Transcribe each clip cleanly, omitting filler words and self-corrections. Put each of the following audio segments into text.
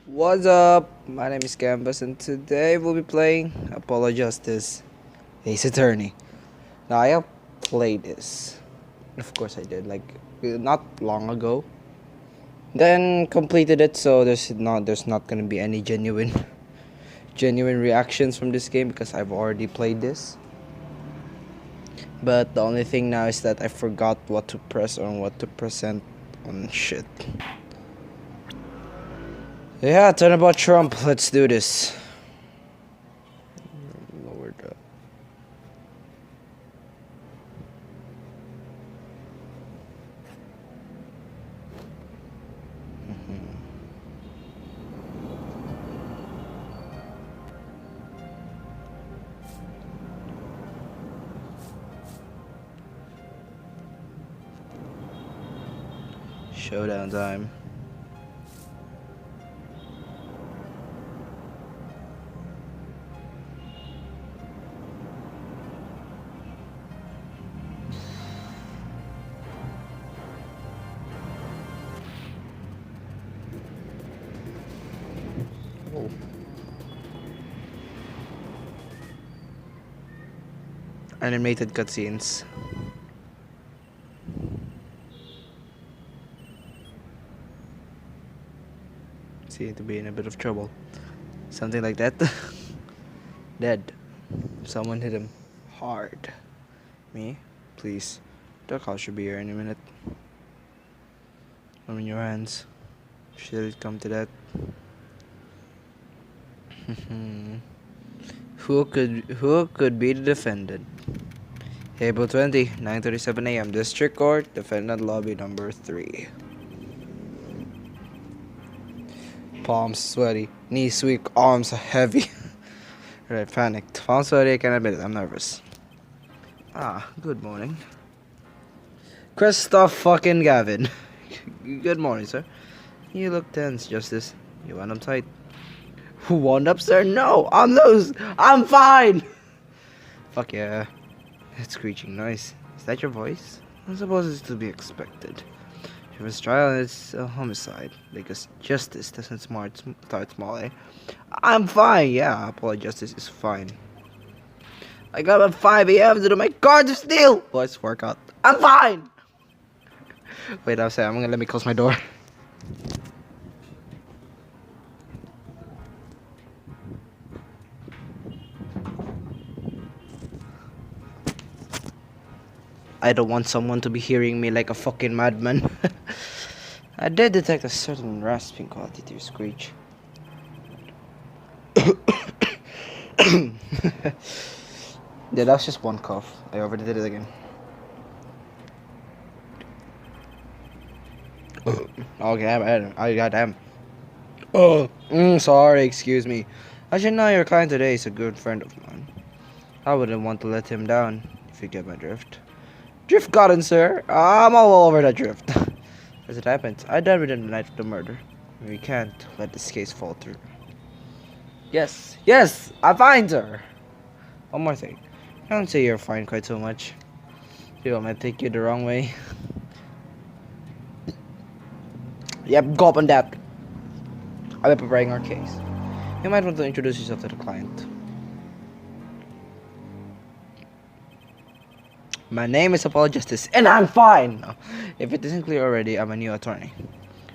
What's up? My name is Canvas and today we'll be playing Apollo Justice Ace Attorney. Now I have played this. Of course I did, like not long ago. Then completed it, so there's not gonna be any genuine reactions from this game because I've already played this. But the only thing now is that I forgot what to press on what to present on shit. Yeah, Turnabout Trump. Let's do this. Lower the. Showdown time. Oh. Animated cutscenes. Seem to be in a bit of trouble. Something like that. Dead. Someone hit him hard. Me? Please. The call should be here any minute. I'm in your hands. Should it come to that? Who could be the defendant? April 20, 9:37 a.m. District Court, defendant lobby number 3. Palms sweaty, knees weak, arms heavy. Right, panicked. Palms sweaty, I can admit it, I'm nervous. Good morning. Christoph fucking Gavin. Good morning, sir. You look tense, Justice. You wound up tight. Who wound up, sir? No, I'm loose. I'm fine. Fuck yeah. That screeching noise. Is that your voice? I suppose it's to be expected. If it's trial, it's a homicide. Because justice doesn't start small, eh? I'm fine, yeah. Apollo Justice is fine. I got up at 5 a.m. to do my car to steal. Voice workout. I'm fine. Wait, I'm saying, let me close my door. I don't want someone to be hearing me like a fucking madman. I did detect a certain rasping quality to your screech. Yeah, that was just one cough. I already did it again. Okay, I goddamn. Oh, sorry, excuse me. I should know your client today is a good friend of mine. I wouldn't want to let him down, if you get my drift. Drift gotten, sir. I'm all over that drift. As it happens, I died within the night of the murder. We can't let this case fall through. Yes, I'm fine, sir. One more thing. Don't say you're fine quite so much. People might take you the wrong way. Yep, go up on that. I'll be preparing our case. You might want to introduce yourself to the client. My name is Apollo Justice, and I'm fine! If it isn't clear already, I'm a new attorney.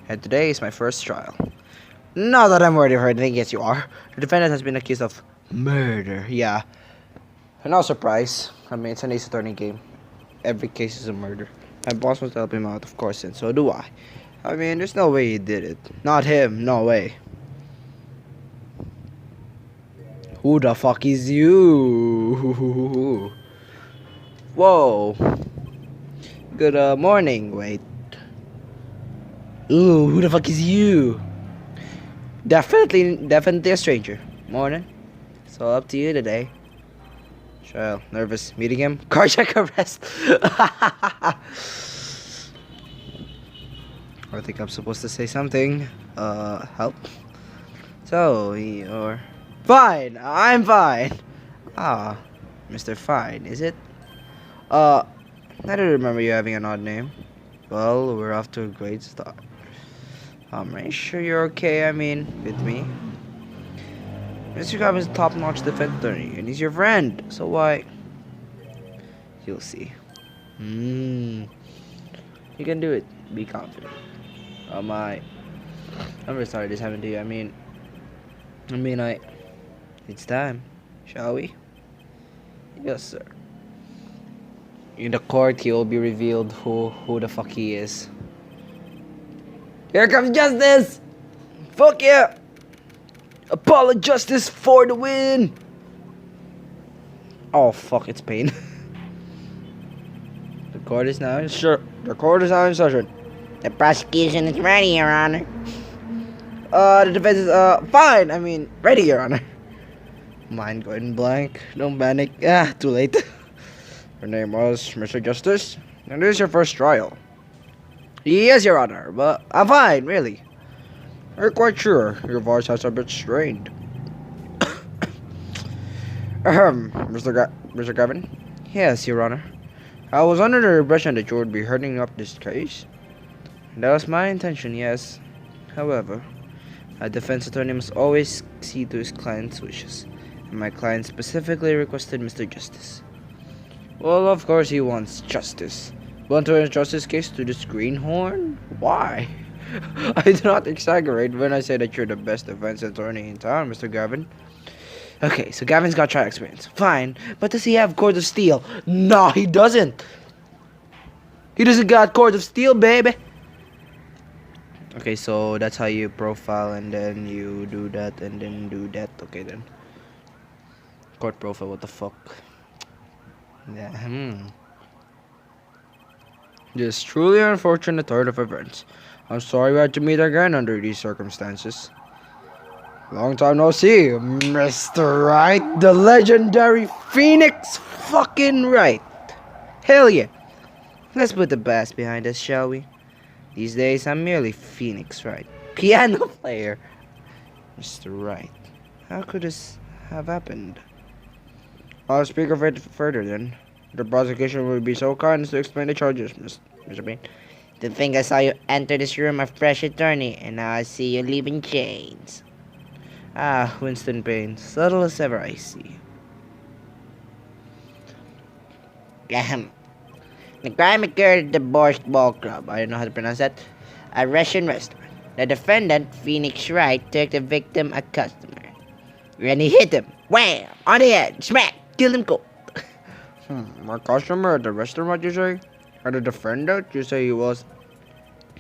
And today is my first trial. Not that I'm worried for anything, yes you are. The defendant has been accused of murder, yeah. No surprise. I mean, it's an Ace Attorney game. Every case is a murder. My boss wants to help him out, of course, and so do I. I mean, there's no way he did it. Not him, no way. Who the fuck is you? Whoa. Good morning. Wait. Ooh, who the fuck is you? Definitely a stranger. Morning. It's all up to you today. Child, nervous. Meeting him? Carjack arrest. I think I'm supposed to say something. Help. So, you're fine. I'm fine. Mr. Fine, is it? I don't remember you having an odd name. Well, we're off to a great start. Are you sure you're okay? I mean, with me? Mr. Cobb is a top-notch defense attorney, and he's your friend. So why? You'll see. You can do it. Be confident. Oh my. I'm really sorry this happened to you. It's time. Shall we? Yes, sir. In the court, he will be revealed who the fuck he is. Here comes justice! Fuck yeah! Apollo Justice for the win! Oh fuck, it's pain. The court is now in session. The prosecution is ready, Your Honor. The defense is fine. Ready, Your Honor. Mind going blank. Don't panic. Too late. Your name was Mr. Justice, and this is your first trial. Yes, Your Honor, but I'm fine, really. You're quite sure. Your voice has a bit strained. Mr. Gavin? Yes, Your Honor. I was under the impression that you would be heading up this case. That was my intention, yes. However, a defense attorney must always see to his client's wishes, and my client specifically requested Mr. Justice. Well, of course he wants justice. Want to entrust this case to this greenhorn? Why? I do not exaggerate when I say that you're the best defense attorney in town, Mr. Gavin. Okay, so Gavin's got trial experience. Fine, but does he have Court of Steel? No, he doesn't. He doesn't got Court of Steel, baby. Okay, so that's how you profile, and then you do that, and then do that. Okay, then. Court profile, what the fuck? Yeah, This is truly an unfortunate turn of events. I'm sorry we had to meet again under these circumstances. Long time no see, Mr. Wright, the legendary Phoenix fucking Wright. Hell yeah. Let's put the past behind us, shall we? These days, I'm merely Phoenix Wright, piano player. Mr. Wright, how could this have happened? I'll speak of it further then. The prosecution will be so kind as to explain the charges, Mr. Payne. To think I saw you enter this room a fresh attorney, and now I see you leaving chains. Ah, Winston Payne, subtle as ever I see. Ahem. The crime occurred at the Borscht Ball Club, I don't know how to pronounce that, a Russian restaurant. The defendant, Phoenix Wright, took the victim, a customer. When he hit him, wham, on the head, smack, killed him cold. My customer at the restaurant, you say? Or the defendant, you say he was?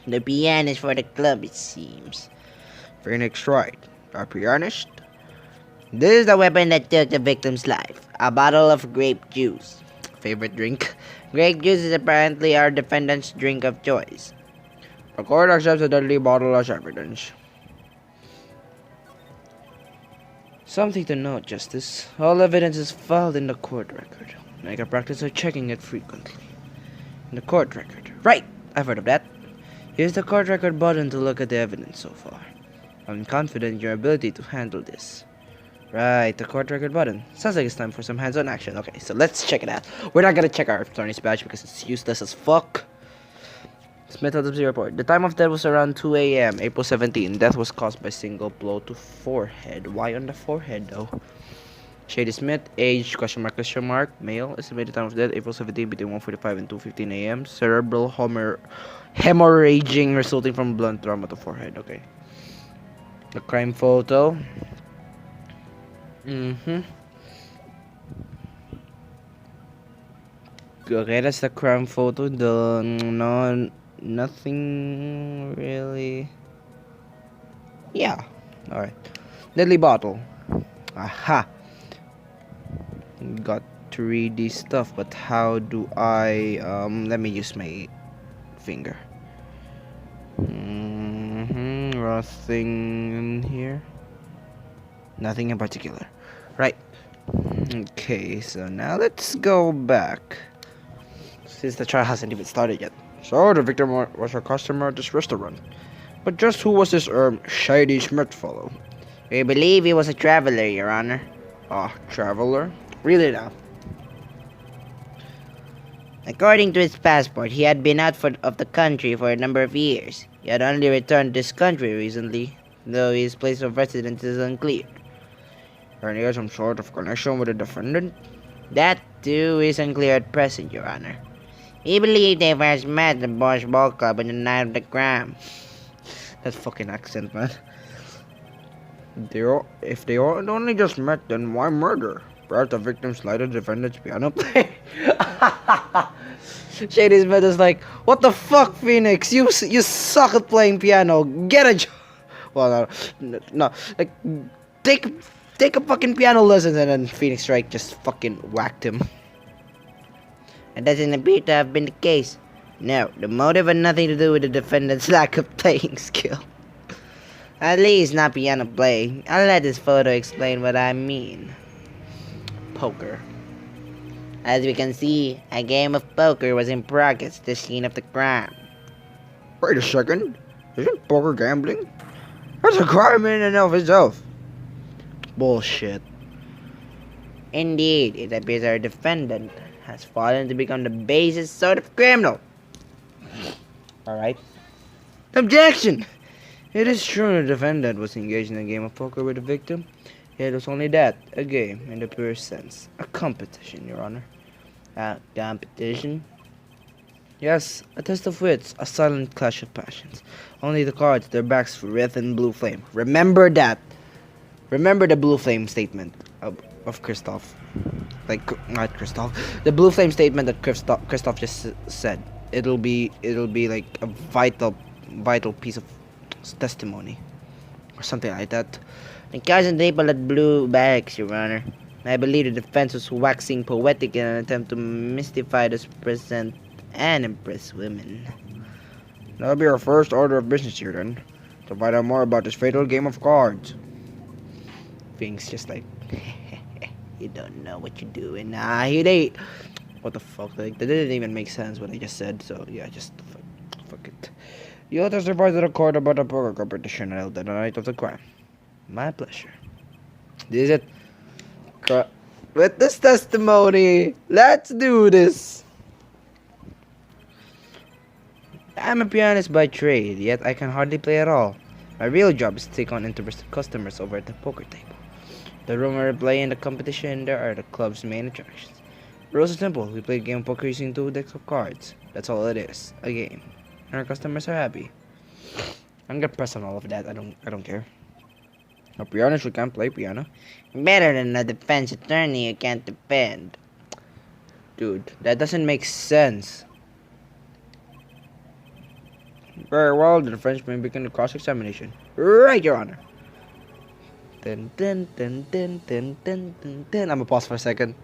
The pianist for the club, it seems. Phoenix Wright, a pianist? This is the weapon that took the victim's life, a bottle of grape juice. Favorite drink? Grape juice is apparently our defendant's drink of choice. The court accepts the deadly bottle as evidence. Something to note, Justice. All evidence is filed in the court record. Make a practice of checking it frequently. In the court record. Right! I've heard of that. Here's the court record button to look at the evidence so far. I'm confident in your ability to handle this. Right, the court record button. Sounds like it's time for some hands-on action. Okay, so let's check it out. We're not gonna check our attorney's badge because it's useless as fuck. Smith autopsy report. The time of death was around 2 a.m. April 17. Death was caused by single blow to forehead. Why on the forehead though? Shady Smith, age, question mark, male. Estimated time of death, April 17 between 1:45 and 2:15 a.m. Cerebral hemorrhaging resulting from blunt trauma to forehead. Okay. The crime photo. Okay, that's the crime photo. Nothing really. Yeah. Alright. Deadly bottle. Aha. Got to read this stuff, but how do I let me use my finger. Nothing in here. Nothing in particular. Right. Okay, so now let's go back. Since the trial hasn't even started yet. So the victim was a customer at this restaurant. But just who was this Shady Smith fellow? We believe he was a traveler, Your Honor. Traveler? Really now? According to his passport, he had been out of the country for a number of years. He had only returned to this country recently, though his place of residence is unclear. And he has some sort of connection with the defendant? That too is unclear at present, Your Honor. We believe they first met at the Bosch Ball Club on the night of the crime. That fucking accent, man. If they only just met, then why murder? Perhaps the victim slid the defendant's piano play. Shady Smith is like, what the fuck, Phoenix? You suck at playing piano. Get a job. Well, no, like take a fucking piano lesson, and then Phoenix Wright just fucking whacked him. It doesn't appear to have been the case. No, the motive had nothing to do with the defendant's lack of playing skill. At least not piano playing. I'll let this photo explain what I mean. Poker. As we can see, a game of poker was in progress at the scene of the crime. Wait a second. Isn't poker gambling? That's a crime in and of itself. Bullshit. Indeed, it appears our defendant has fallen to become the basest sort of criminal. Alright. Objection! It is true the defendant was engaged in a game of poker with the victim. It was only that, a game in the purest sense. A competition, Your Honor. A competition? Yes, a test of wits, a silent clash of passions. Only the cards, their backs red and blue flame. Remember that! Remember the blue flame statement of Christoph. Like, not Christoph. The blue flame statement that Christoph just said. It'll be like a vital piece of testimony. Or something like that. The cards and table had blue bags, Your Honor. I believe the defense was waxing poetic in an attempt to mystify the present and impress women. That'll be our first order of business here then. To find out more about this fatal game of cards. Things just like, you don't know what you're doing. nah, he ain't. What the fuck? Like, that didn't even make sense what I just said, so yeah, just fuck it. You'll testify to the court about the poker competition held on the night of the crime. My pleasure. This is it. Witness testimony. Let's do this. I'm a pianist by trade, yet I can hardly play at all. My real job is to take on interested customers over at the poker table. The room where we play in the competition, there are the club's main attractions. The rules are simple. We play a game of poker using 2 decks of cards. That's all it is. A game. And our customers are happy. I'm gonna press on all of that. I don't care. A pianist who can't play piano. Better than a defense attorney who can't defend. Dude, that doesn't make sense. Very well, the defense may begin the cross-examination. Right, Your Honor. Dun, dun, dun, dun, dun, dun, dun, dun. I'm gonna pause for a second.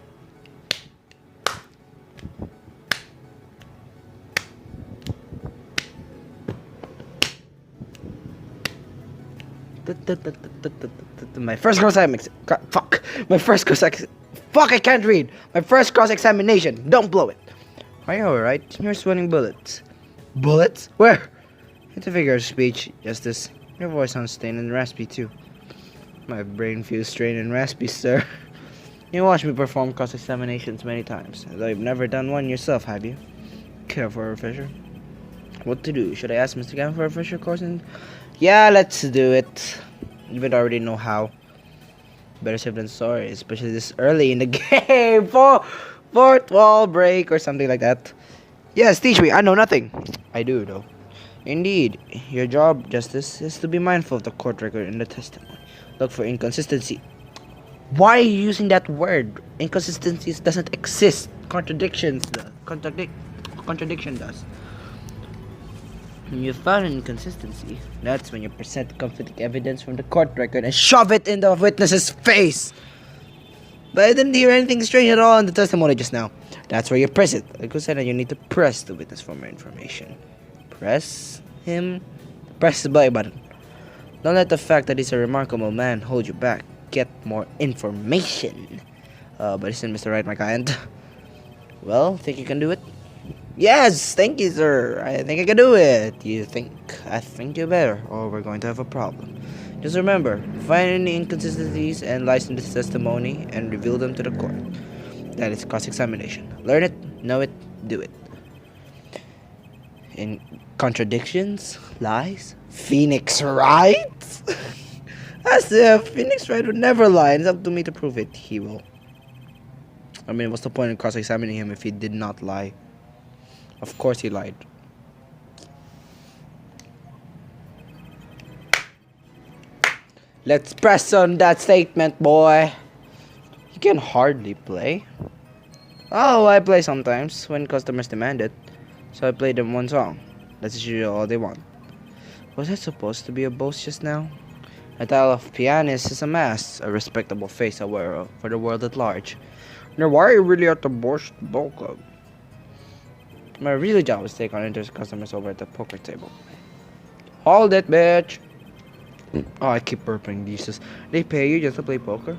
My first cross-examination. Fuck. My first cross-examination. Fuck, I can't read. My first cross-examination. Don't blow it. Are you alright? You're sweating bullets. Bullets? Where? It's a figure of speech, Justice. Your voice sounds strained and raspy, too. My brain feels strained and raspy, sir. You watched me perform cross-examinations many times, although you've never done one yourself, have you? Care for a refresher? What to do? Should I ask Mr. Gavin for a refresher course? Yeah, let's do it. You would already know how. Better safe than sorry, especially this early in the game. Fourth wall break or something like that. Yes, teach me. I know nothing. I do, though. Indeed, your job, Justice, is to be mindful of the court record and the testimony. Look for inconsistency. Why are you using that word? Inconsistencies doesn't exist. Contradiction does. When you found an inconsistency, that's when you present conflicting evidence from the court record and shove it in the witness's face. But I didn't hear anything strange at all in the testimony just now. That's where you press it. Like I said, you need to press the witness for more information. Press him. Press the play button. Don't let the fact that he's a remarkable man hold you back. Get more information. But isn't Mr. Wright my client? Well, think you can do it? Yes, thank you, sir. I think I can do it. You think? I think you better, or we're going to have a problem. Just remember, find any inconsistencies and lies in this testimony and reveal them to the court. That is cross-examination. Learn it, know it, do it. Contradictions? Lies? Phoenix Wright? As if Phoenix Wright would never lie. It's up to me to prove it. He will. I mean, what's the point in cross-examining him if he did not lie? Of course he lied. Let's press on that statement, boy. You can hardly play. Oh, I play sometimes when customers demand it. So I play them one song. That's usually all they want. Was that supposed to be a boast just now? A title of pianist is a mask, a respectable face aware of for the world at large. Now why are you really at the Borscht Bowl Club? My real job is to take on interest customers over at the poker table. Hold it, bitch! Oh, I keep burping, Jesus. They pay you just to play poker?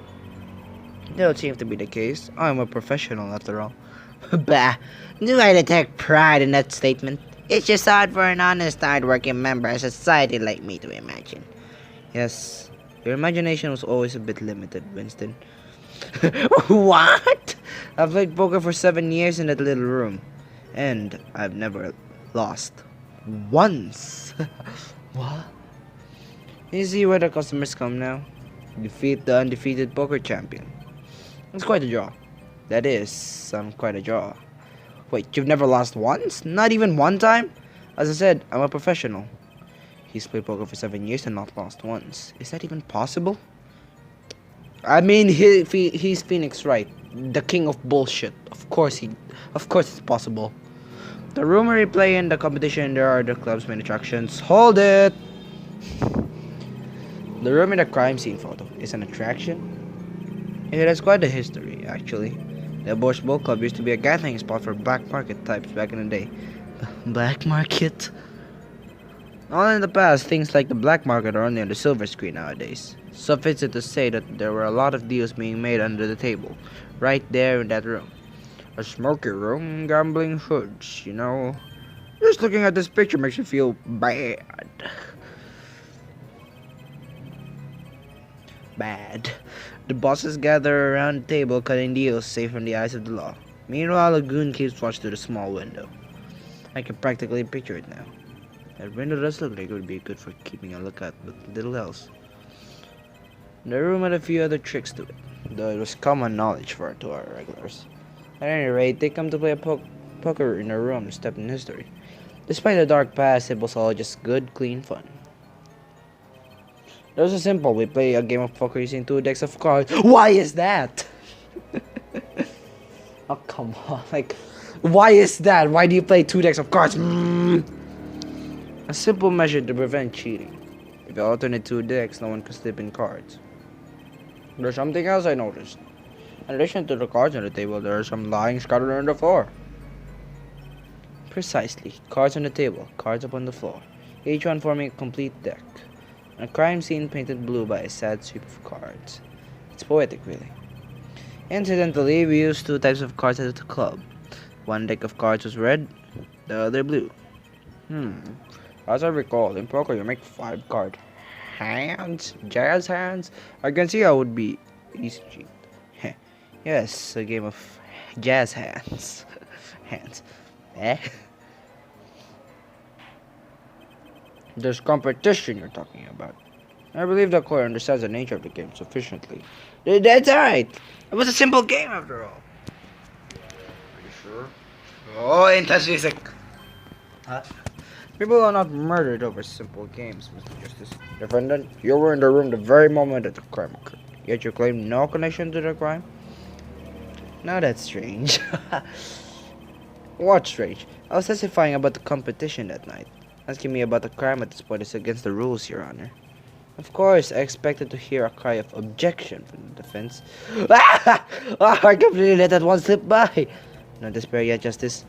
That don't seem to be the case. I'm a professional after all. Bah, do I take pride in that statement? It's just hard for an honest, hard-working member of society like me to imagine. Yes, your imagination was always a bit limited, Winston. What? I've played poker for 7 years in that little room, and I've never lost once. What? You see where the customers come now? Defeat the undefeated poker champion. It's quite a draw. That is, quite a draw. Wait, you've never lost once? Not even one time? As I said, I'm a professional. He's played poker for 7 years and not lost once. Is that even possible? I mean, he's Phoenix Wright, the king of bullshit. Of course it's possible. The rumor he play in the competition, there are the club's main attractions. Hold it! The room in the crime scene photo is an attraction. It has quite a history, actually. The Borscht Bowl Club used to be a gathering spot for black market types back in the day. Black market? All in the past, things like the black market are only on the silver screen nowadays. Suffice it to say that there were a lot of deals being made under the table, right there in that room. A smoky room, gambling hoods, you know. Just looking at this picture makes you feel bad. Bad. The bosses gather around the table cutting deals safe from the eyes of the law. Meanwhile, a goon keeps watch through the small window. I can practically picture it now. That window does look like it would be good for keeping a lookout, but little else. The room had a few other tricks to it, though it was common knowledge to our regulars. At any rate, they come to play poker in a room steeped in history. Despite the dark past, it was all just good, clean fun. It was so simple. We play a game of poker using 2 decks of cards. Why is that? Oh, come on. Like, why is that? Why do you play 2 decks of cards? A simple measure to prevent cheating. If you alternate 2 decks, no one can slip in cards. There's something else I noticed. In addition to the cards on the table, there are some lying scattered on the floor. Precisely. Cards on the table, cards upon the floor, each one forming a complete deck. A crime scene painted blue by a sad sweep of cards. It's poetic, really. Incidentally, we used 2 types of cards at the club. One deck of cards was red, the other blue. As I recall, in poker you make 5 card hands, jazz hands. I can see how it would be easy cheat. Yes, a game of jazz hands. Hands. There's competition you're talking about. I believe the court understands the nature of the game sufficiently. That's alright. It was a simple game after all. Are you sure? Oh, intense music. Huh? People are not murdered over simple games, Mr. Justice. Defendant, you were in the room the very moment that the crime occurred. Yet you claim no connection to the crime? Now that's strange. What's strange? I was testifying about the competition that night. Asking me about the crime at this point is against the rules, Your Honor. Of course, I expected to hear a cry of objection from the defense. I completely let that one slip by. No despair yet, Justice.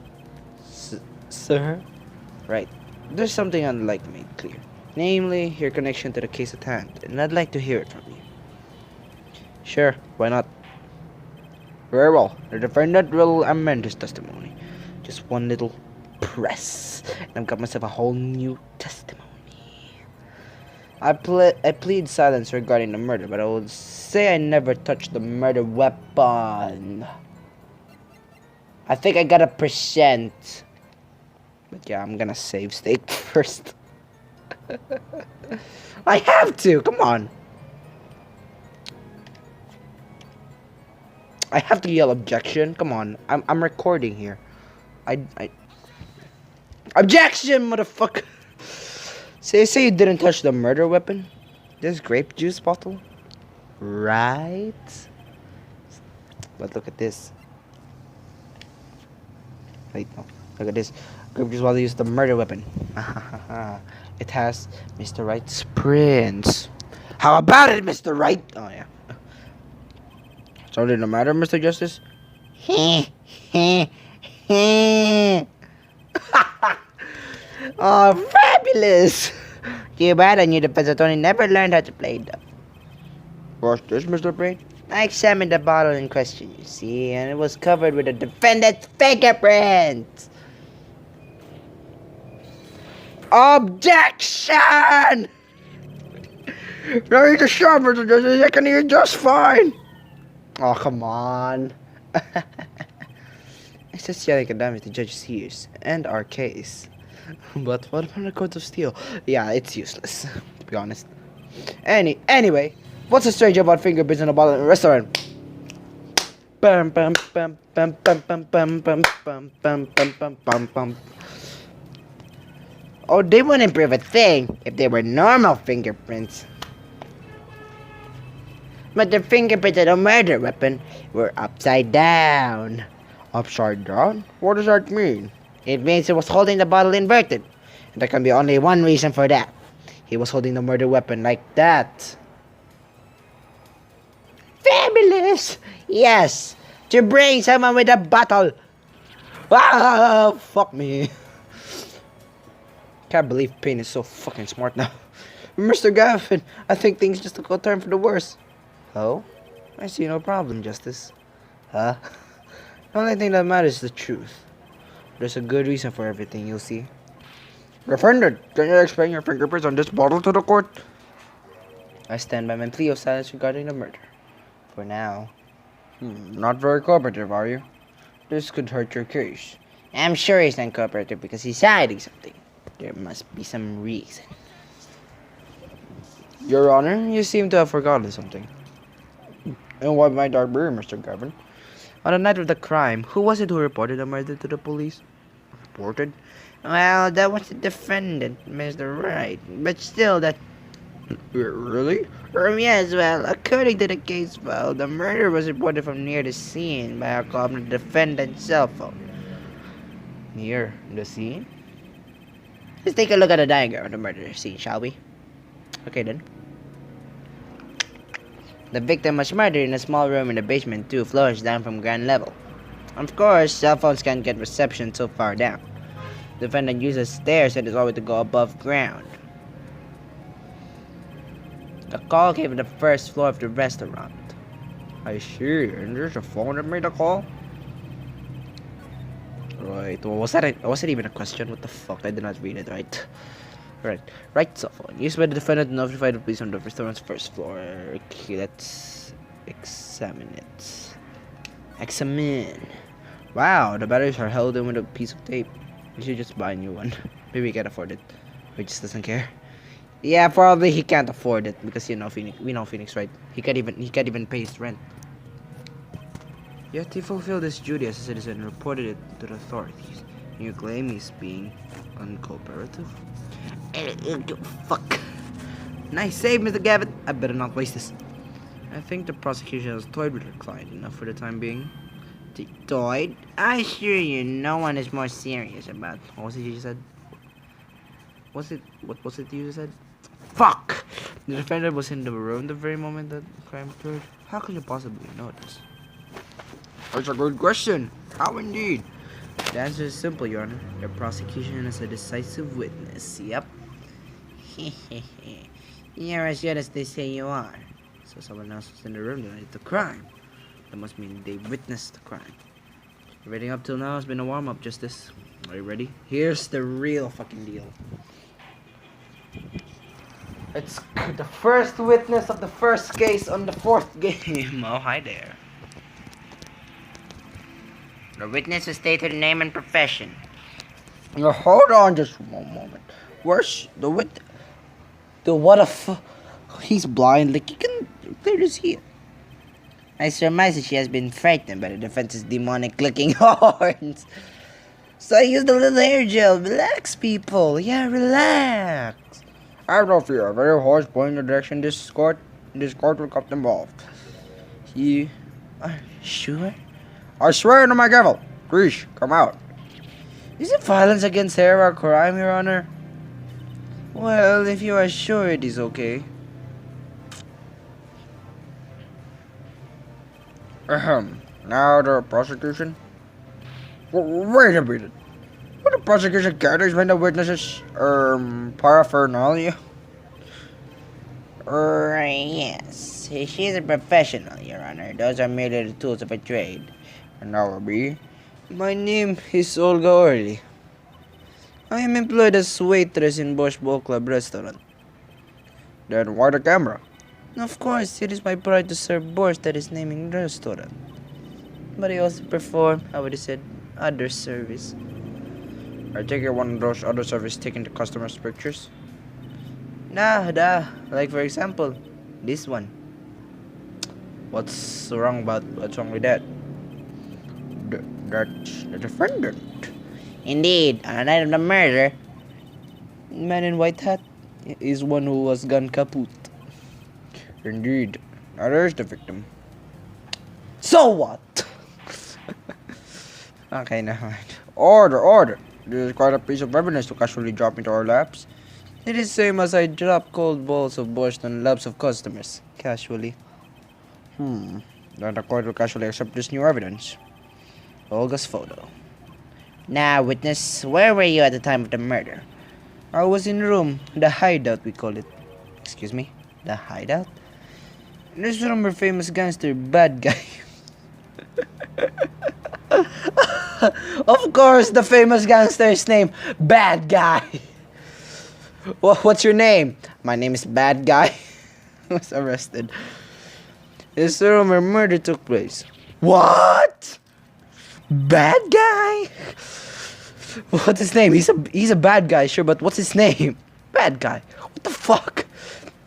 Sir? Right. There's something I'd like to make clear. Namely, your connection to the case at hand, and I'd like to hear it from you. Sure, why not? Very well. The defendant will amend his testimony. Just one little press, and I've got myself a whole new testimony. I plead silence regarding the murder, but I will say I never touched the murder weapon. I think I got a %. But yeah, I'm gonna save state first. I have to. Come on. I have to yell objection. Come on. I'm recording here. I objection, motherfucker. Say you didn't touch the murder weapon. This grape juice bottle. Right. But look at this. Wait, no. Look at this. Grape juice bottle used the murder weapon. It has Mr. Wright's prints. How about it, Mr. Wright? Oh yeah. Sorry, no matter, Mr. Justice. Oh, fabulous! Too bad I knew the defense attorney never learned how to play them. What's this, Mr. Brain? I examined the bottle in question, you see, and it was covered with the defendant's fingerprints. Objection! Ready to shove, Mr. Justice. I can hear just fine. Oh, come on. It's just yelling at damage the judge's ears and our case. But what about the court of steel? Yeah, it's useless, to be honest. Anyway, what's so strange about fingerprints in a bottle in a restaurant? Bum bum bum bum bum bum bum bum bum bum bum bum bum. Oh, they wouldn't prove a thing if they were normal fingerprints. But the fingerprints of the murder weapon were upside down. Upside down? What does that mean? It means he was holding the bottle inverted. And there can be only one reason for that. He was holding the murder weapon like that. Fabulous! Yes, to bring someone with a bottle. Ah, fuck me. Can't believe Payne is so fucking smart now. Mr. Gavin, I think things just took a turn for the worse. Oh? I see no problem, Justice. Huh? The only thing that matters is the truth. There's a good reason for everything, you'll see. Defendant, can you explain your fingerprints on this bottle to the court? I stand by my plea of silence regarding the murder. For now. Not very cooperative, are you? This could hurt your case. I'm sure he's not cooperative because he's hiding something. There must be some reason. Your Honor, you seem to have forgotten something. And what might that be, Mr. Gavin? On the night of the crime, who was it who reported the murder to the police? Reported? Well, that was the defendant, Mr. Wright. But still, that... Really? Yes, well, according to the case file, the murder was reported from near the scene by a call from the defendant's cell phone. Near the scene? Let's take a look at the diagram of the murder scene, shall we? Okay then. The victim was murdered in a small room in the basement 2 floors down from ground level. Of course, cell phones can't get reception so far down. The defendant uses stairs and is always to go above ground. The call came from the first floor of the restaurant. I see. And there's a phone that made a call? Right. Well, was that even a question? What the fuck? I did not read it right. Right cell phone. Used by the defendant to notify the police on the restaurant's first floor. Okay, let's examine it. Examine. Wow, the batteries are held in with a piece of tape. We should just buy a new one. Maybe we can afford it. He just doesn't care. Yeah, probably he can't afford it because you know Phoenix. We know Phoenix, right? He can't even pay his rent. Yet he fulfilled his duty as a citizen and reported it to the authorities. You claim he's being uncooperative? Fuck. Nice save, Mr. Gavin. I better not waste this. I think the prosecution has toyed with your client enough for the time being. Toyed? I assure you, no one is more serious about. What was it you said? What was it you said? Fuck! The defendant was in the room the very moment that the crime occurred. How could you possibly know this? That's a good question. How indeed? The answer is simple, Your Honor. The prosecution is a decisive witness. Yep. You're as good as they say you are. So someone else was in the room that did the crime. That must mean they witnessed the crime. Everything up till now has been a warm-up, Justice. Are you ready? Here's the real fucking deal. It's the first witness of the first case on the fourth game. Oh, hi there. The witness will state her name and profession. Now, hold on just one moment. Where's the what? The what the fuck? He's blind. Like you can clearly see it. I surmise that she has been frightened by the defense's demonic looking horns. So I used a little hair gel. Relax, people. Yeah, relax. Have no fear. A very horse pointing in the direction this court will come involved. You Are you sure? I swear to my gavel. Grish, come out. Is it violence against her a crime, Your Honor? Well, if you are sure it is okay. Ahem. Now the prosecution. Wait a minute. What the prosecution gathers when the witnesses paraphernalia? Yes. She is a professional, Your Honor. Those are merely the tools of a trade. And now will be. My name is Olga Orly. I am employed as waitress in Bosch Bowl Club restaurant. Then why the camera? Of course, it is my pride to serve borscht that is naming the restaurant. But I also perform, how would you say, other service. I take it one of those other service taking the customers' pictures. Nah. Like for example, this one. What's wrong with that? That's the defendant. Indeed, on the night of the murder, Man in white hat is one who was gone kaput. Indeed. Now there's the victim. so what? Okay, never mind. Order! This is quite a piece of evidence to casually drop into our laps. It is same as I drop cold balls of borscht on laps of customers. Casually. Then the court will casually accept this new evidence. Olga's photo. Now, witness, where were you at the time of the murder? I was in room, the hideout we call it. Excuse me? The hideout? This room where famous gangster bad guy. Of course, the famous gangster's name, Bad Guy. What's your name? My name is Bad Guy. Was arrested. This the room where murder took place. What? Bad Guy? What's his name? He's a bad guy, sure, but what's his name? Bad guy. What the fuck?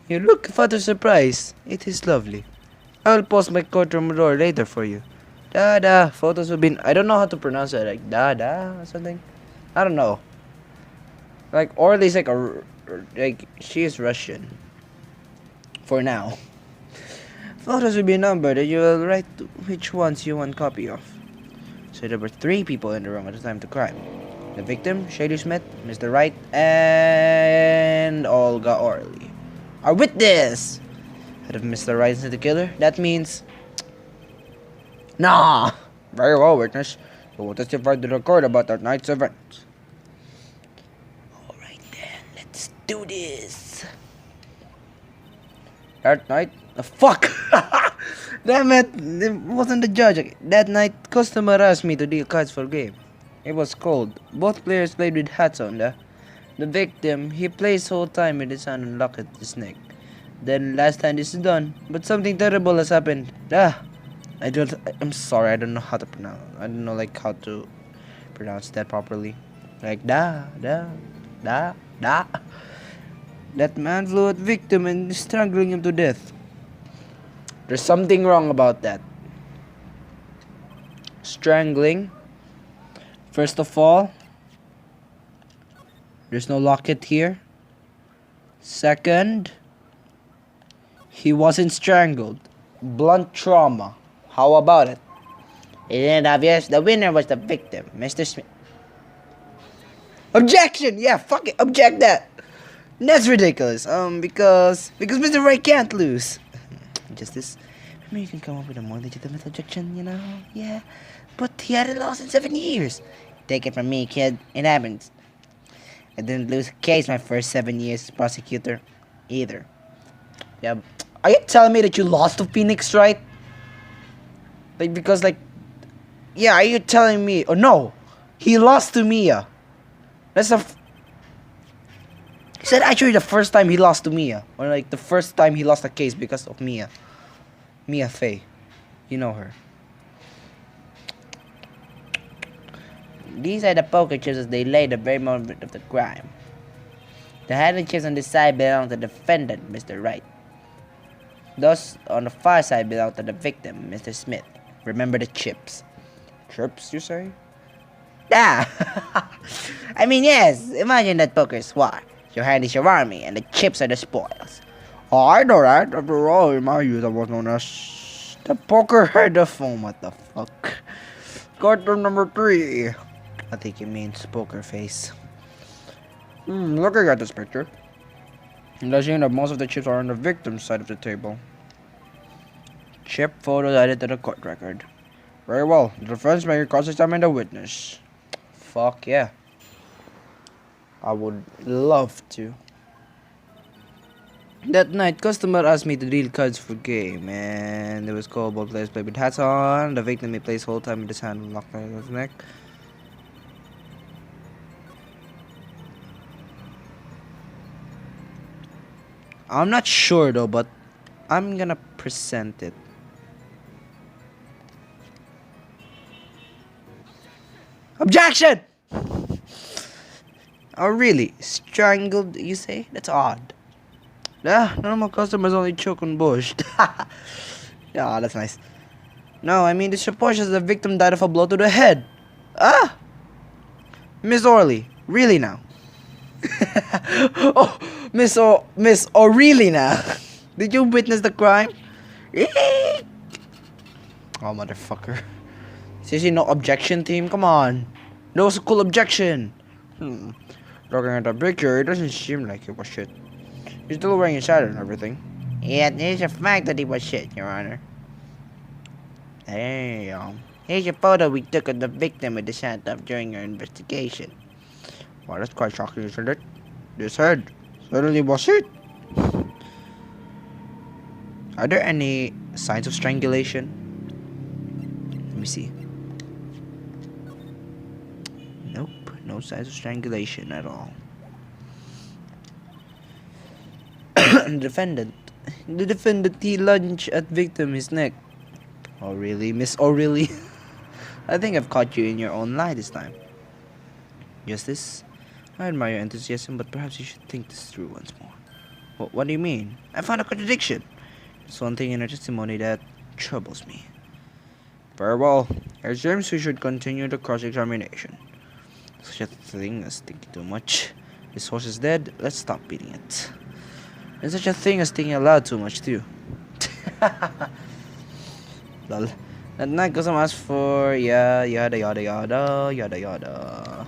You look father surprised. It is lovely. I will post my courtroom door later for you. Dada. Photos will be. I don't know how to pronounce it. Like Dada or something. I don't know. Like Orly's like she is Russian. For now. Photos will be numbered and you will write which ones you want copy of. So there were 3 people in the room at the time of the crime. The victim, Shady Smith, Mr. Wright, and Olga Orly. Our witness! And if Mr. Wright is the killer, that means... Nah! Very well, witness. You will testify to the court about that night's event. Alright then, let's do this. That night... fuck! Damn it! It wasn't the judge. That night, customer asked me to deal cards for game. It was cold. Both players played with hats on. The victim, he plays whole time with his hand unlocked at his neck. Then last time this is done, but something terrible has happened. I'm sorry, I don't know how to pronounce. I don't know like how to pronounce that properly. Like da. That man flew at victim and is strangling him to death. There's something wrong about that. Strangling. First of all, there's no locket here. Second, he wasn't strangled. Blunt trauma. How about it? Isn't it obvious? The winner was the victim, Mr. Smith. Objection! Yeah, fuck it. Object that. That's ridiculous. Because Mr. Wright can't lose. Justice, maybe you can come up with a more legitimate objection, you know? Yeah. But he hadn't lost in 7 years. Take it from me, kid. It happens. I didn't lose a case my first 7 years as prosecutor either. Yeah. Are you telling me that you lost to Phoenix, right? Like, because, like... Yeah, are you telling me... Oh, no. He lost to Mia. That's the... He said actually the first time he lost to Mia. Or, like, the first time he lost a case because of Mia. Mia Fey. You know her. These are the poker chips as they lay the very moment of the crime. The handle chips on this side belong to the defendant, Mr. Wright. Those on the far side belong to the victim, Mr. Smith. Remember the chips. Chips, you say? Yeah! I mean, yes, imagine that poker swat. Your hand is your army, and the chips are the spoils. Oh, I know that. After all, in my youth, I was known as the poker head of foam. What the fuck? Cartoon number 3. I think it means poker face. Looking at this picture, it does seem that most of the chips are on the victim's side of the table. Chip photos added to the court record. Very well. The defense may cross-examine the witness. Fuck yeah. I would love to. That night, customer asked me to deal cards for game, and there was callable players play with hats on. The victim may place whole time with his hand locked around his neck. I'm not sure though, but I'm gonna present it. Objection! Oh really? Strangled, you say? That's odd. Yeah, normal customers only choke on bush. Yeah, that's nice. No, I mean this report shows the victim died of a blow to the head. Ah! Miss Orley, really now? Oh, Miss O'Reilly now. Did you witness the crime? Oh, motherfucker. Seriously, no objection, team? Come on. No cool objection. Looking at the picture, it doesn't seem like it was shit. He's still wearing his hat and everything. Yeah, it's a fact that he was shit, Your Honor. Damn. Here's a photo we took of the victim with the shot up during our investigation. Wow, that's quite shocking, isn't it? This head certainly was it. Are there any signs of strangulation? Let me see. Nope, no signs of strangulation at all. The defendant, he lunged at victim his neck. Oh really, Miss O'Reilly? I think I've caught you in your own lie this time. Justice, I admire your enthusiasm, but perhaps you should think this through once more. What do you mean? I found a contradiction. There's one thing in her testimony that troubles me. Very well. It seems we should continue the cross-examination. Such a thing as thinking too much. This horse is dead, let's stop beating it. There's such a thing as thinking aloud too much too. Lol. That night custom asked for yada yada yada yada.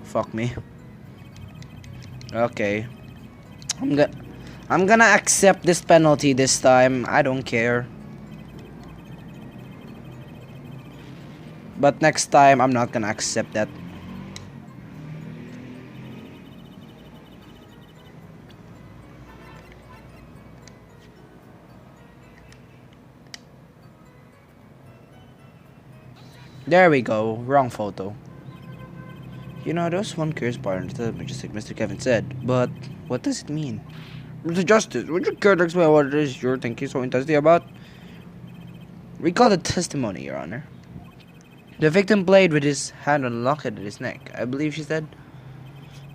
Fuck me. Okay. I'm gonna accept this penalty this time. I don't care. But next time I'm not gonna accept that. There we go. Wrong photo. You know, there's one curious part in the film, just like Mr. Kevin said, but what does it mean? Mr. Justice, would you care to explain what it is you're thinking so intensely about? Recall the testimony, Your Honor. The victim played with his hand on a locket at his neck, I believe she said.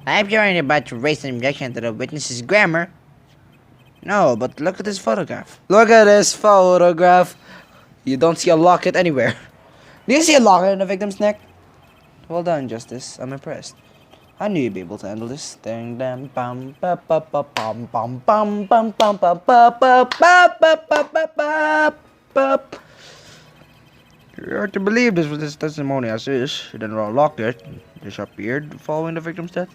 I'm sure I'm about to raise an objection to the witness's grammar. No, but look at this photograph. Look at this photograph. You don't see a locket anywhere. Do you see a locket on the victim's neck? Well done, Justice. I'm impressed. I knew you'd be able to handle this. Dang dam bum ba ba ba bum bum bum bum bum ba ba ba ba ba ba ba ba. You're hard to believe this was his testimony as is. Then Raw Locket disappeared following the victim's death.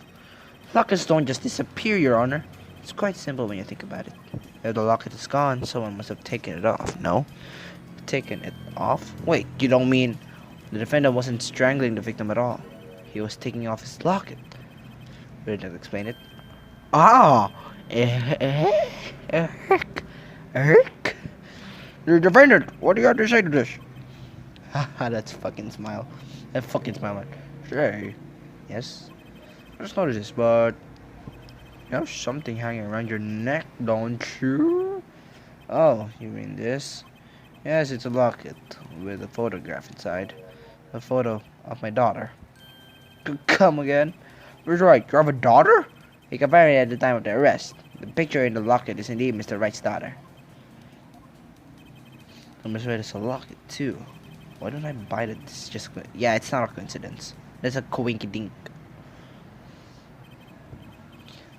Lockets don't just disappear, Your Honor. It's quite simple when you think about it. If the locket is gone, someone must have taken it off. No? Taken it off? Wait, you don't mean the defendant wasn't strangling the victim at all. He was taking off his locket. Would that explain it? Ah! The defendant, what do you have to say to this? Haha, that's fucking smile. That fucking smile, man. Say, yes? I just noticed this, but You have something hanging around your neck, don't you? Oh, you mean this? Yes, it's a locket with a photograph inside. A photo of my daughter. Come again? Where's right? You have a daughter? We confirmed it at the time of the arrest. The picture in the locket is indeed Mr. Wright's daughter. Mr. Wright is a locket too. Why don't I buy it? It's just yeah, it's not a coincidence. That's a coinky dink.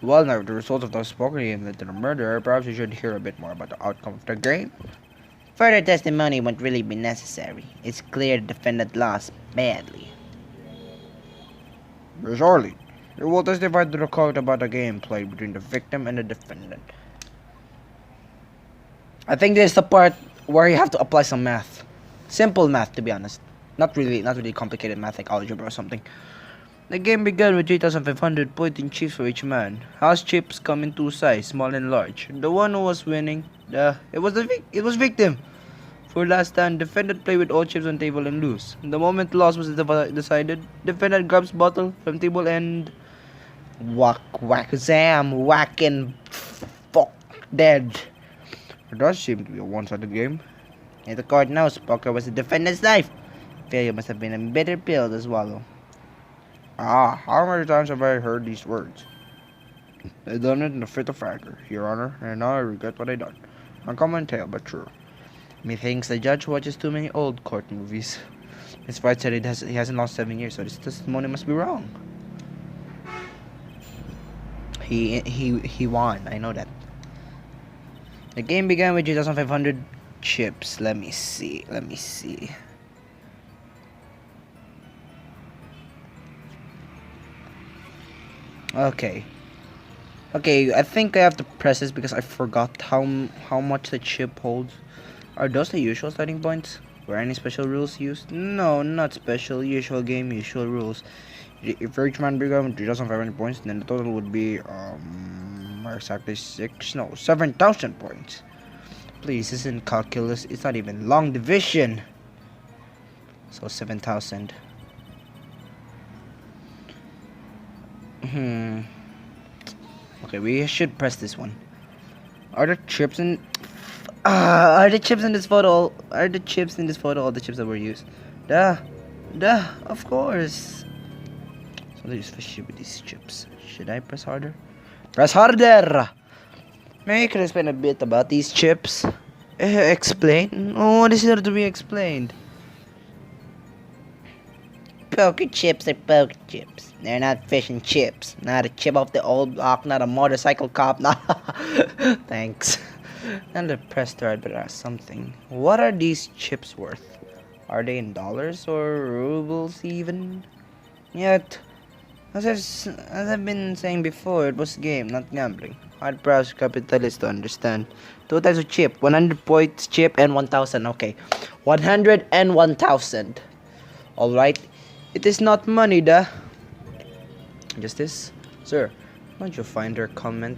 Well, now the result of the spoken game led to the murder. Perhaps you should hear a bit more about the outcome of the game. Further testimony won't really be necessary. It's clear the defendant lost badly. Surely, you will testify to the court about the game played between the victim and the defendant. I think this is the part where you have to apply some math. Simple math, to be honest. Not really complicated math like algebra or something. The game began with 3,500 pointing chips for each man. House chips come in two sizes, small and large. The one who was winning, it was victim. For last time, defendant play with all chips on table and lose. The moment loss was decided, defendant grabs bottle from table and Whack Zam, whacking fuck dead. It does seem to be a one-sided game. And the court knows poker was the defendant's life. Failure must have been a bitter pill to swallow. Ah, how many times have I heard these words? I done it in a fit of anger, Your Honor, and now I regret what I done. Uncommon tale, but true. Methinks the judge watches too many old court movies. His wife said he hasn't lost 7 years, so this testimony must be wrong. He won, I know that. The game began with 2,500 chips. Let me see. Okay, I think I have to press this because I forgot how much the chip holds. Are those the usual starting points? Were any special rules used? No, not special. Usual game, usual rules. If each man began with 3,500 points, then the total would be exactly 7,000 points. Please, this isn't calculus. It's not even long division. So 7,000. Okay, we should press this one. Are the chips in this photo? Are the chips in this photo all the chips that were used? Duh, of course. So there's fishy with these chips. Should I press harder? Press harder! Maybe you could explain a bit about these chips. Explain? Oh, what is there to be explained? Poker chips are poker chips. They're not fish and chips. Not a chip off the old block, not a motorcycle cop, not Thanks. And the press start, but ask something. What are these chips worth? Are they in dollars or rubles even? Yet, as I've been saying before, it was a game, not gambling. Hard browse capitalists to understand. Two types of chip, 100 points chip and 1,000. Okay, 100 and 1,000. Alright, it is not money, duh. Just this? Sir, don't you find her comment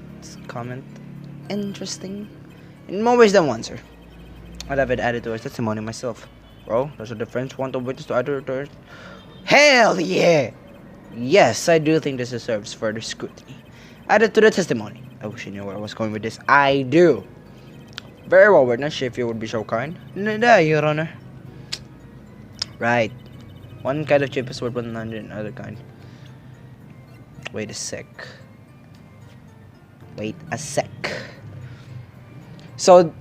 interesting? In more ways than one, sir. I'd have it added to her testimony myself. Bro, does the defense want a witness to add to it? Hell yeah! Yes, I do think this deserves further scrutiny. Added to the testimony. I wish you knew where I was going with this. I do. Very well, witness, if you would be so kind. Nah, Your Honor. Right. One kind of chip is worth 100, another kind. Wait a sec. So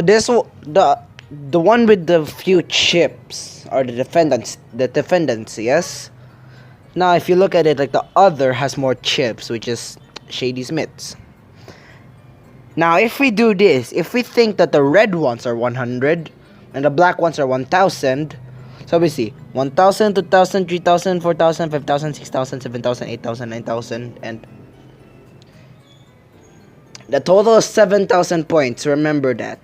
this the one with the few chips are the defendants, yes? Now if you look at it, like, the other has more chips, which is Shady Smith's. Now if we do this, if we think that the red ones are 100 and the black ones are 1,000, so we see 1,000, 2,000, 3,000, 4,000, 5,000, 6,000, 7,000, 8,000, 9,000, and the total is 7,000 points. Remember that.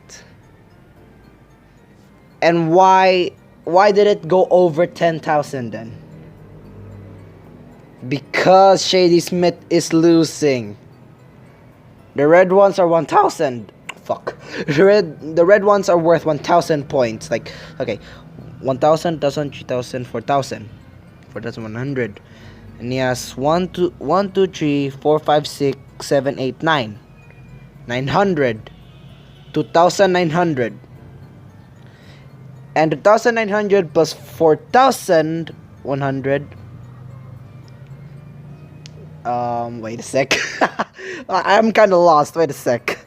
And why did it go over 10,000 then? Because Shady Smith is losing. The red ones are 1,000. Fuck. The red ones are worth 1,000 points. Like, okay, 1,000, 2,000, 3,000, 4,000. 4,100. And he has 1, 2, 1, 2, 3, 4, 5, 6, 7, 8, 9. 900. 2,900. And 2,900 plus 4,100. Wait a sec. I'm kind of lost. Wait a sec.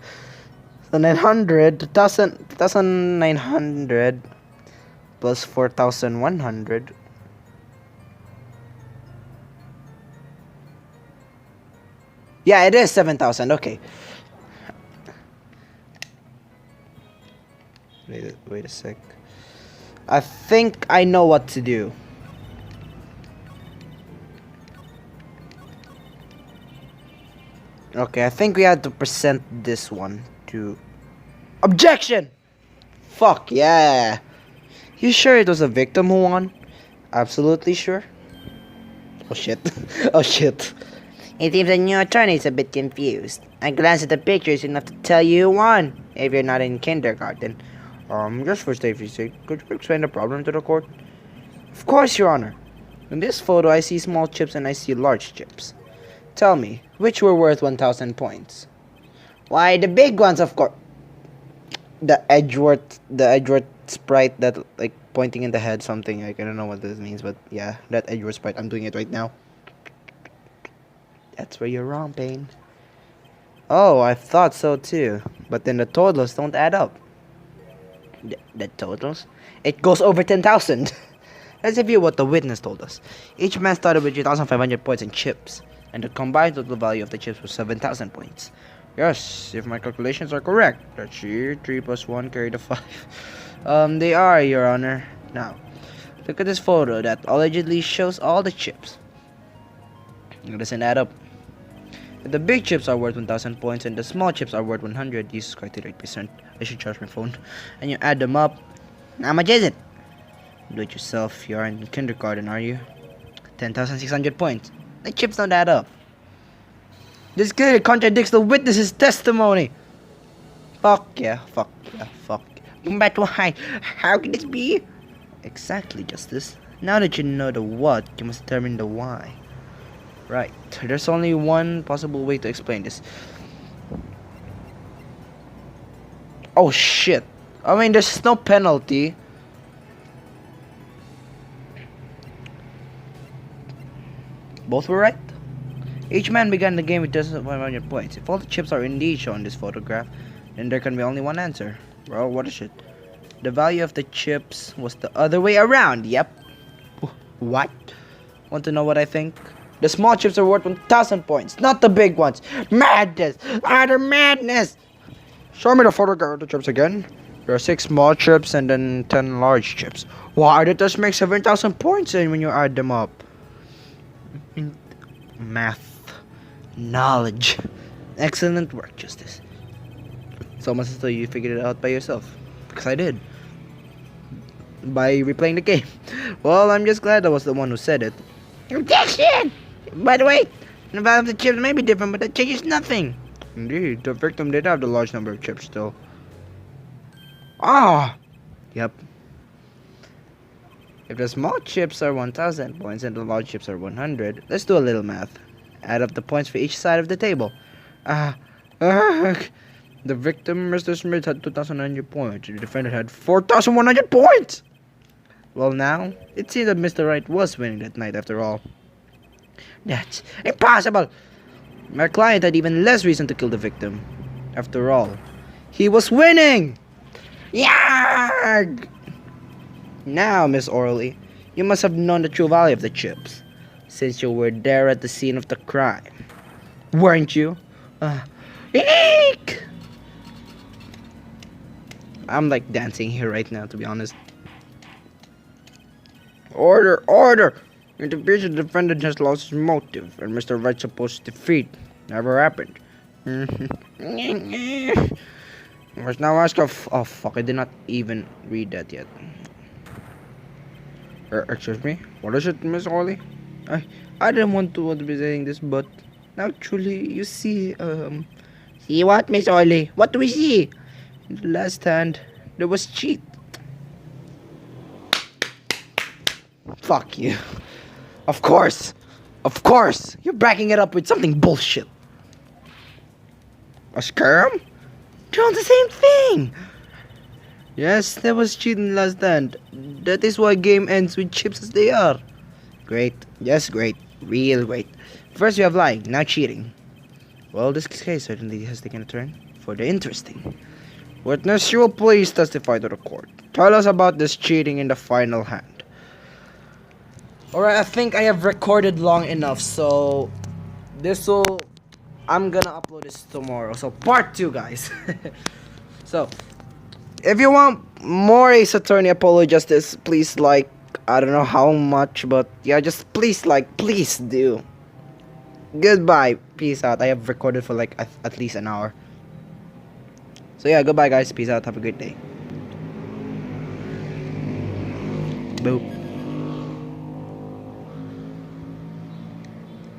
So 900, 2,900 plus 4,100. Yeah, it is 7,000. Okay. Wait a sec. I think I know what to do. Okay, I think we have to present this one to... Objection! Fuck yeah! You sure it was a victim who won? Absolutely sure? Oh shit. Oh shit. It seems the new attorney is a bit confused. I glanced at the pictures enough to tell you who won, if you're not in kindergarten. Just for safety's sake, could you explain the problem to the court? Of course, Your Honor. In this photo, I see small chips and I see large chips. Tell me, which were worth 1,000 points? Why, the big ones, of course. The Edgeworth sprite that, like, pointing in the head something. Like, I don't know what this means, but yeah, that Edgeworth sprite. I'm doing it right now. That's where you're wrong, Payne. Oh, I thought so too. But then the totals don't add up. The totals? It goes over 10,000. Let's review what the witness told us. Each man started with 3,500 points in chips, and the combined total value of the chips was 7,000 points. Yes, if my calculations are correct. Let's see, 3 plus 1 carry the 5. They are, Your Honor. Now, look at this photo that allegedly shows all the chips. It doesn't add up. If the big chips are worth 1,000 points and the small chips are worth 100, this is quite 8%. I should charge my phone. And you add them up. How much is it? Do it yourself. You're in kindergarten, are you? 10,600 points. The chips don't add up. This clearly contradicts the witness's testimony. Fuck yeah, fuck yeah, fuck yeah. But why? How can this be? Exactly, Justice. Now that you know the what, you must determine the why. Right. There's only one possible way to explain this. Oh shit. I mean, there's no penalty. Both were right. Each man began the game with just 100 points. If all the chips are indeed shown in this photograph, then there can be only one answer. Well, what is it? The value of the chips was the other way around. Yep. What? Want to know what I think? The small chips are worth 1,000 points, not the big ones. Madness! Utter madness! Show me the photograph of the chips again. There are 6 small chips and then 10 large chips. Why did this make 7,000 points when you add them up? Math. Knowledge. Excellent work, Justice. It's almost as though you figured it out by yourself. Because I did. By replaying the game. Well, I'm just glad I was the one who said it. Objection! By the way, the value of the chips may be different, but that changes nothing. Indeed, the victim did have the large number of chips still. Ah! Yep. If the small chips are 1,000 points and the large chips are 100, let's do a little math. Add up the points for each side of the table. The victim, Mr. Smith, had 2,900 points. The defendant had 4,100 points! Well now, it seems that Mr. Wright was winning that night after all. That's impossible! My client had even less reason to kill the victim. After all, he was winning! Yarg! Now, Miss Orley, you must have known the true value of the chips, since you were there at the scene of the crime. Weren't you? Eek! I'm like dancing here right now, to be honest. Order! Order! It appears the defendant has lost his motive, and Mr. Wright's supposed defeat never happened. Must now ask of... Oh, fuck, I did not even read that yet. Excuse me? What is it, Miss Orley? I didn't want to be saying this, but... Actually, you see, See what, Miss Orley? What do we see? in the last hand, there was cheat. Fuck you. Of course. Of course, you're backing it up with something bullshit. A scam? Doing the same thing. Yes, that was cheating last stand. That is why game ends with chips as they are. Great. Yes, great. Real great. First you have lying, now cheating. Well, this case certainly has taken a turn for the interesting. Witness, you will please testify to the court. Tell us about this cheating in the final hand. Alright, I think I have recorded long enough, so I'm gonna upload this tomorrow. So part 2, guys. So if you want more Ace Attorney Apollo Justice, please like, I don't know how much, but yeah, just please like, please do. Goodbye, peace out. I have recorded for like at least an hour. So yeah, goodbye guys, peace out, have a good day. Boop.